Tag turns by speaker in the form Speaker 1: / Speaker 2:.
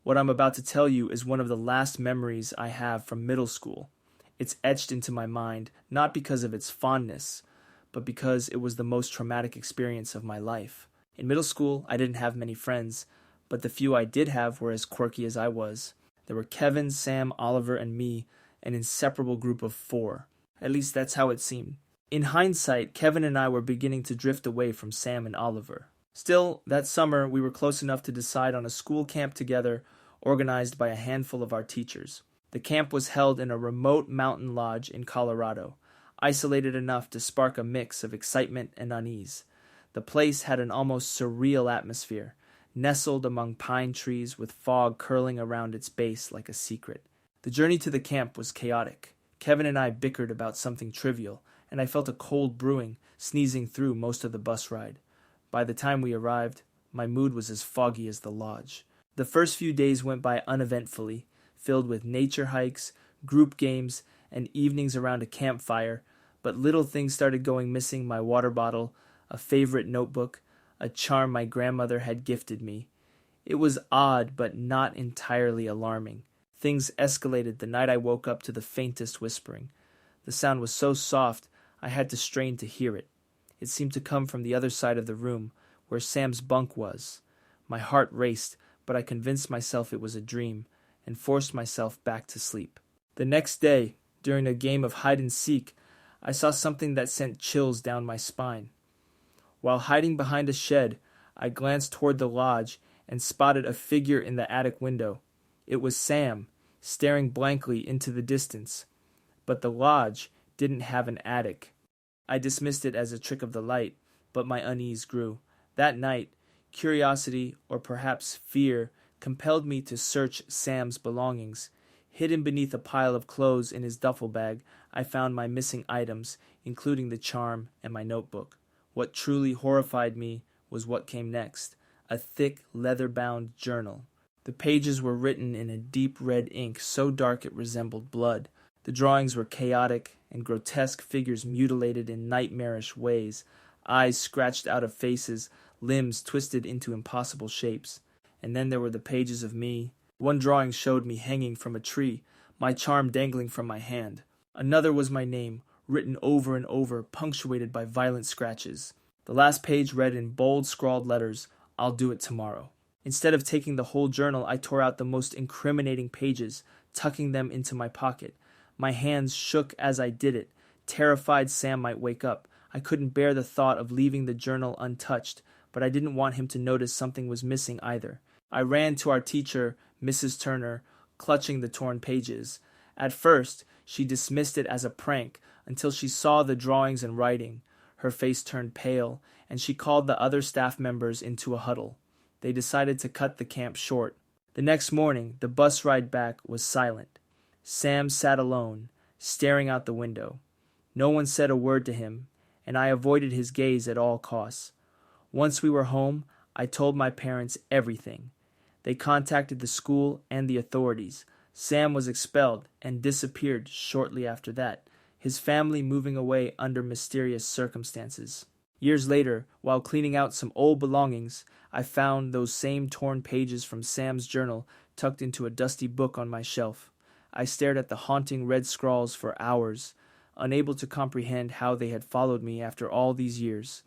Speaker 1: What I'm about to tell you is one of the last memories I have from middle school. It's etched into my mind, not because of its fondness, but because it was the most traumatic experience of my life. In middle school, I didn't have many friends, but the few I did have were as quirky as I was. There were Kevin, Sam, Oliver, and me, an inseparable group of 4. At least that's how it seemed. In hindsight, Kevin and I were beginning to drift away from Sam and Oliver. Still, that summer, we were close enough to decide on a school camp together, organized by a handful of our teachers. The camp was held in a remote mountain lodge in Colorado, isolated enough to spark a mix of excitement and unease. The place had an almost surreal atmosphere, nestled among pine trees with fog curling around its base like a secret. The journey to the camp was chaotic. Kevin and I bickered about something trivial, and I felt a cold brewing, sneezing through most of the bus ride. By the time we arrived, my mood was as foggy as the lodge. The first few days went by uneventfully, filled with nature hikes, group games, and evenings around a campfire, but little things started going missing: my water bottle, a favorite notebook, a charm my grandmother had gifted me. It was odd, but not entirely alarming. Things escalated the night I woke up to the faintest whispering. The sound was so soft, I had to strain to hear it. It seemed to come from the other side of the room, where Sam's bunk was. My heart raced, but I convinced myself it was a dream, and forced myself back to sleep. The next day, during a game of hide-and-seek, I saw something that sent chills down my spine. While hiding behind a shed, I glanced toward the lodge and spotted a figure in the attic window. It was Sam, staring blankly into the distance. But the lodge didn't have an attic. I dismissed it as a trick of the light, but my unease grew. That night, curiosity, or perhaps fear, compelled me to search Sam's belongings. Hidden beneath a pile of clothes in his duffel bag, I found my missing items, including the charm and my notebook. What truly horrified me was what came next: a thick, leather-bound journal. The pages were written in a deep red ink so dark it resembled blood. The drawings were chaotic, and grotesque figures mutilated in nightmarish ways, eyes scratched out of faces, limbs twisted into impossible shapes. And then there were the pages of me. One drawing showed me hanging from a tree, my charm dangling from my hand. Another was my name, written over and over, punctuated by violent scratches. The last page read in bold scrawled letters, "I'll do it tomorrow." Instead of taking the whole journal, I tore out the most incriminating pages, tucking them into my pocket. My hands shook as I did it, terrified Sam might wake up. I couldn't bear the thought of leaving the journal untouched, but I didn't want him to notice something was missing either. I ran to our teacher, Mrs. Turner, clutching the torn pages. At first, she dismissed it as a prank until she saw the drawings and writing. Her face turned pale, and she called the other staff members into a huddle. They decided to cut the camp short. The next morning, the bus ride back was silent. Sam sat alone, staring out the window. No one said a word to him, and I avoided his gaze at all costs. Once we were home, I told my parents everything. They contacted the school and the authorities. Sam was expelled and disappeared shortly after that, his family moving away under mysterious circumstances. Years later, while cleaning out some old belongings, I found those same torn pages from Sam's journal tucked into a dusty book on my shelf. I stared at the haunting red scrawls for hours, unable to comprehend how they had followed me after all these years.